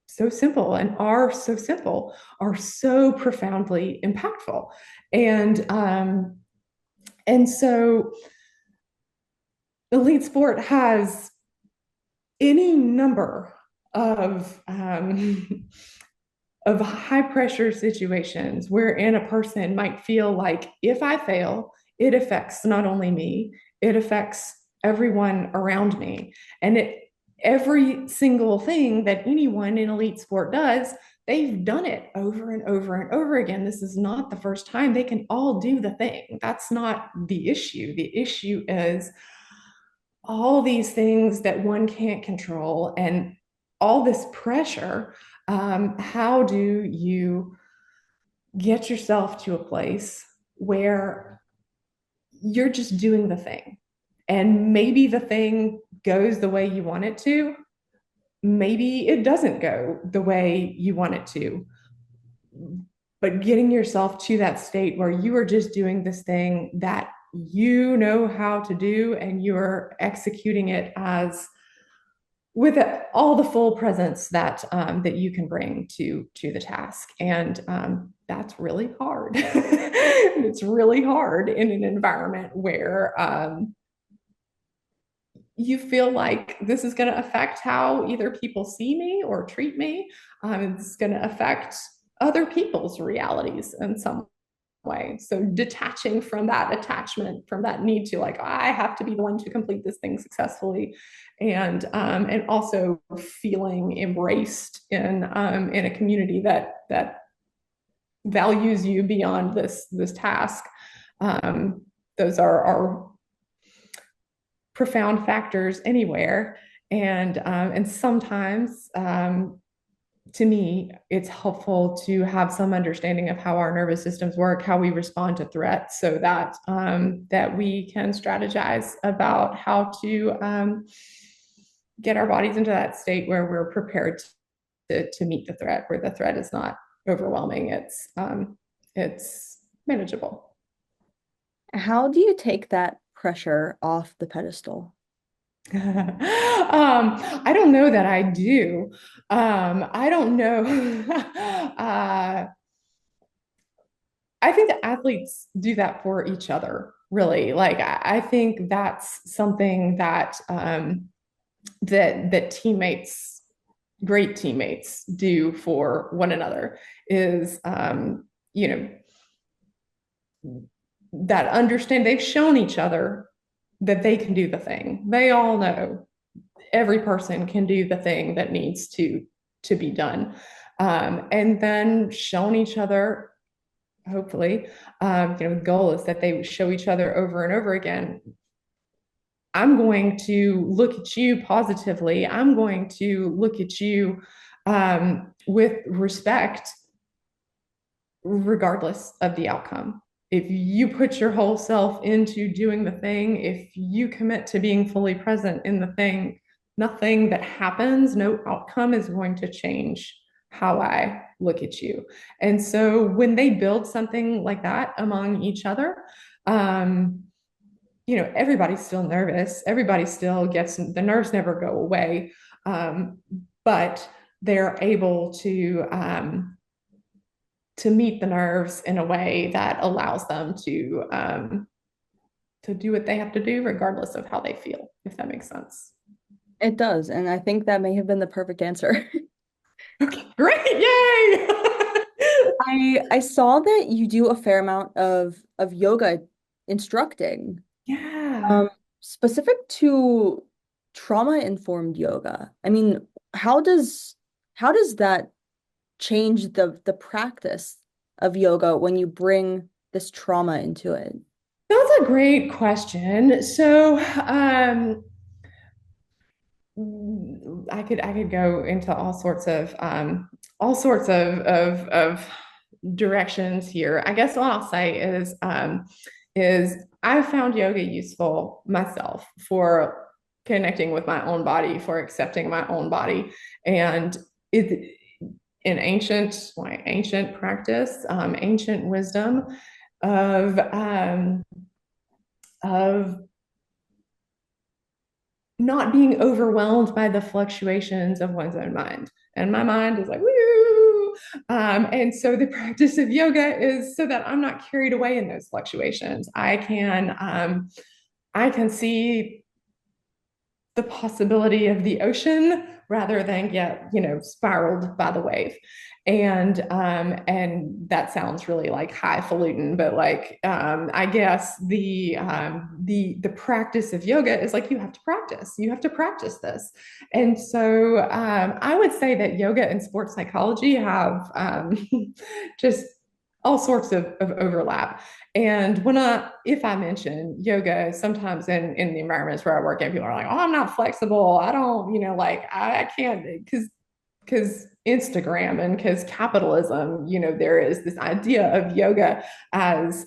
so simple and are so simple are so profoundly impactful. And so elite sport has any number of of high pressure situations wherein a person might feel like if I fail, it affects not only me, it affects everyone around me. And every single thing that anyone in elite sport does, they've done it over and over and over again. This is not the first time. They can all do the thing. That's not the issue. The issue is all these things that one can't control and all this pressure. How do you get yourself to a place where you're just doing the thing? And maybe the thing goes the way you want it to. Maybe it doesn't go the way you want it to. But getting yourself to that state where you are just doing this thing that you know how to do and you're executing it as with all the full presence that you can bring to the task. And that's really hard. It's really hard in an environment where you feel like this is going to affect how either people see me or treat me. It's going to affect other people's realities in some way. So detaching from that attachment, from that need to like, I have to be the one to complete this thing successfully, and also feeling embraced in a community that values you beyond this task. Um, those are profound factors anywhere, and sometimes to me, it's helpful to have some understanding of how our nervous systems work, how we respond to threats, so that we can strategize about how to get our bodies into that state where we're prepared to meet the threat, where the threat is not overwhelming. It's manageable. How do you take that pressure off the pedestal? I don't know that I do. I don't know. I think that athletes do that for each other, really. Like I think that's something that teammates, great teammates, do for one another. Is you know that understand they've shown each other that they can do the thing. They all know every person can do the thing that needs to be done, and then shown each other. Hopefully, the goal is that they show each other over and over again. I'm going to look at you positively. I'm going to look at you with respect, regardless of the outcome. If you put your whole self into doing the thing, if you commit to being fully present in the thing, nothing that happens, no outcome is going to change how I look at you. And so when they build something like that among each other, um, everybody's still nervous. Everybody still gets, the nerves never go away. Um, but they're able to meet the nerves in a way that allows them to do what they have to do, regardless of how they feel, if that makes sense. It does, and I think that may have been the perfect answer. Okay, great, yay! I saw that you do a fair amount of yoga instructing, Yeah. um, specific to trauma-informed yoga. I mean, how does how does that change the practice of yoga when you bring this trauma into it? That's a great question. So, I could go into all sorts of directions here. I guess what I'll say is I've found yoga useful myself for connecting with my own body, for accepting my own body, and it in ancient practice, ancient wisdom of not being overwhelmed by the fluctuations of one's own mind. And my mind is like, woo. And so the practice of yoga is so that I'm not carried away in those fluctuations. I can see the possibility of the ocean rather than get spiraled by the wave. And that sounds really like highfalutin, but like I guess the practice of yoga is like you have to practice this. And so I would say that yoga and sports psychology have just all sorts of overlap. And if I mention yoga, sometimes in the environments where I work in, people are like, "Oh, I'm not flexible. I don't, like I can't," because Instagram and because capitalism, there is this idea of yoga as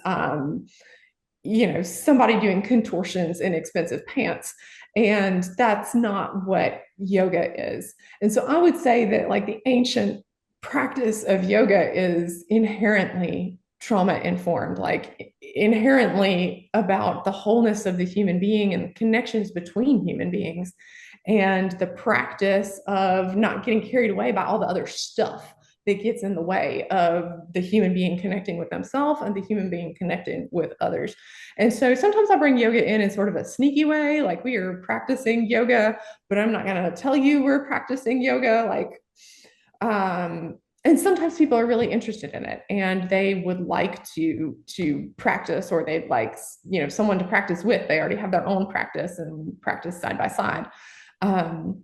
somebody doing contortions in expensive pants. And that's not what yoga is. And so I would say that like the ancient practice of yoga is inherently trauma informed, like inherently about the wholeness of the human being and connections between human beings, and the practice of not getting carried away by all the other stuff that gets in the way of the human being connecting with themselves and the human being connecting with others. And so sometimes I bring yoga in sort of a sneaky way, like we are practicing yoga, but I'm not going to tell you we're practicing yoga. Like, and sometimes people are really interested in it and they would like to practice, or they'd like, someone to practice with. They already have their own practice and practice side by side. um,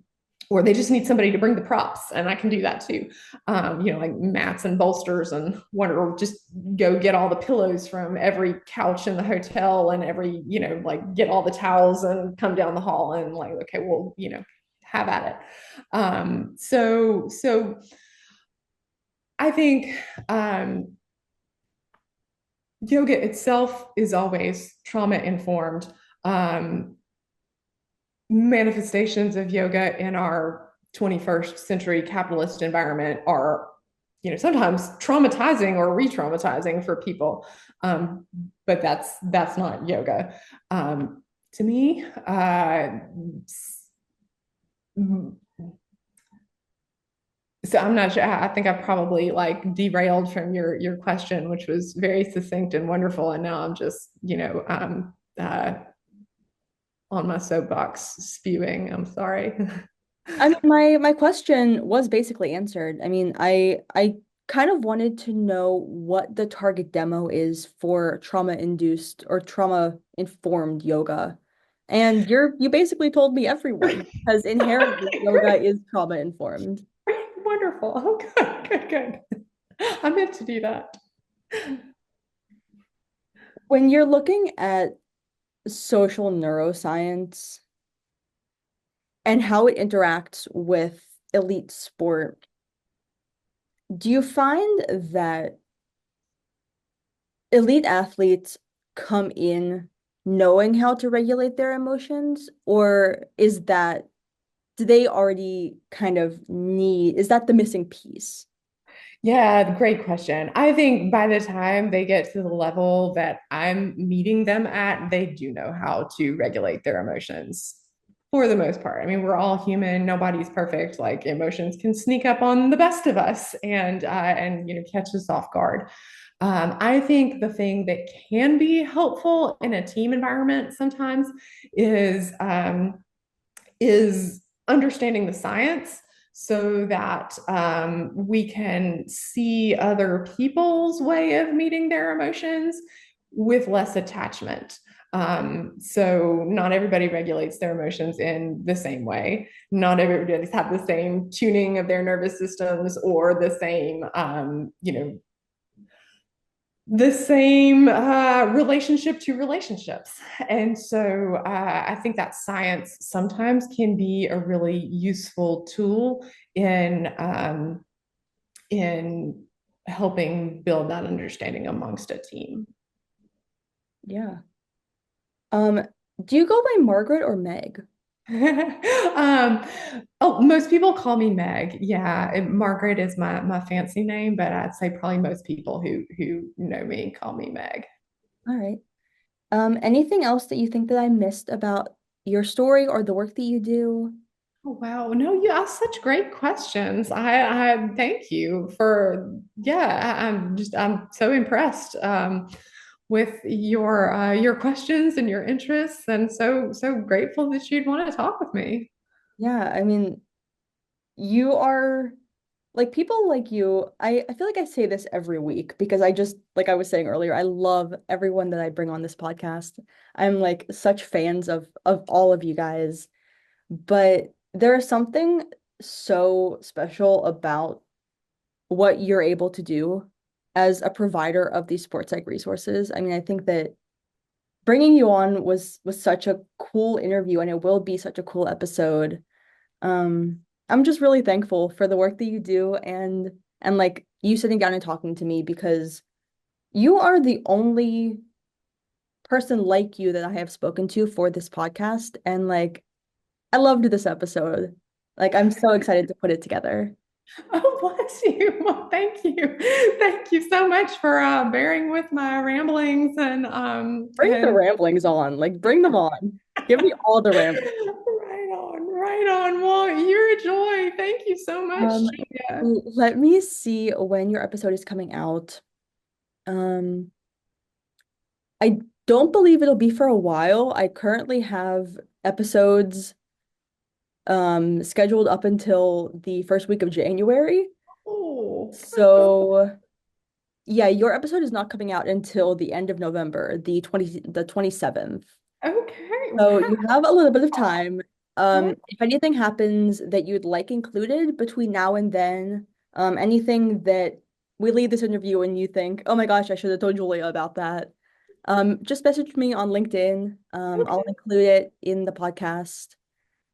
or they just need somebody to bring the props, and I can do that too. Like mats and bolsters, and one, or just go get all the pillows from every couch in the hotel, and every, like get all the towels and come down the hall and like, okay, well, have at it. So I think yoga itself is always trauma informed. Um, Manifestations of yoga in our 21st century capitalist environment are, sometimes traumatizing or re-traumatizing for people. But that's not yoga. To me, so I'm not sure. I think I probably like derailed from your question, which was very succinct and wonderful. And now I'm just, on my soapbox spewing. I'm sorry. I mean, my question was basically answered. I mean, I kind of wanted to know what the target demo is for trauma-induced or trauma-informed yoga. And you basically told me everyone, because inherently yoga is trauma-informed. Wonderful. Oh, good, good, good. I meant to do that. When you're looking at social neuroscience and how it interacts with elite sport, do you find that elite athletes come in knowing how to regulate their emotions, or do they already kind of is that the missing piece? Yeah, great question. I think by the time they get to the level that I'm meeting them at, they do know how to regulate their emotions for the most part. I mean, we're all human, nobody's perfect. Like emotions can sneak up on the best of us and catch us off guard. I think the thing that can be helpful in a team environment sometimes is is understanding the science, so that we can see other people's way of meeting their emotions with less attachment. So not everybody regulates their emotions in the same way. Not everybody's have the same tuning of their nervous systems, or the same relationship to relationships. And so I think that science sometimes can be a really useful tool in helping build that understanding amongst a team. Yeah. Um, do you go by Margaret or Meg? um, oh, most people call me Meg. Yeah, Margaret is my fancy name, but I'd say probably most people who know me call me Meg. All right. Anything else that you think that I missed about your story or the work that you do? Oh, wow. No, you asked such great questions. I thank you for, yeah, I'm so impressed with your questions and your interests, and so grateful that you'd want to talk with me. Yeah, I mean, you are like people like you. I feel like I say this every week because I just, like I was saying earlier, I love everyone that I bring on this podcast. I'm like such fans of all of you guys, but there is something so special about what you're able to do as a provider of these sports psych resources. I mean, I think that bringing you on was such a cool interview, and it will be such a cool episode. I'm just really thankful for the work that you do, and like you sitting down and talking to me, because you are the only person like you that I have spoken to for this podcast, and like I loved this episode. Like I'm so excited to put it together. Oh, bless you. Well, thank you. Thank you so much for bearing with my ramblings Bring the and ramblings on. Like bring them on. Give me all the ramblings. right on, right on. Well, you're a joy. Thank you so much, Um, Julia. Let me see when your episode is coming out. Um, I don't believe it'll be for a while. I currently have episodes scheduled up until the first week of January. cool. So yeah, your episode is not coming out until the end of November, the 27th. Okay. So you Wow. have a little bit of time. Okay. If anything happens that you'd like included between now and then, anything that we leave this interview and you think, oh my gosh, I should have told Julia about that, just message me on LinkedIn. I'll Okay. include it in the podcast.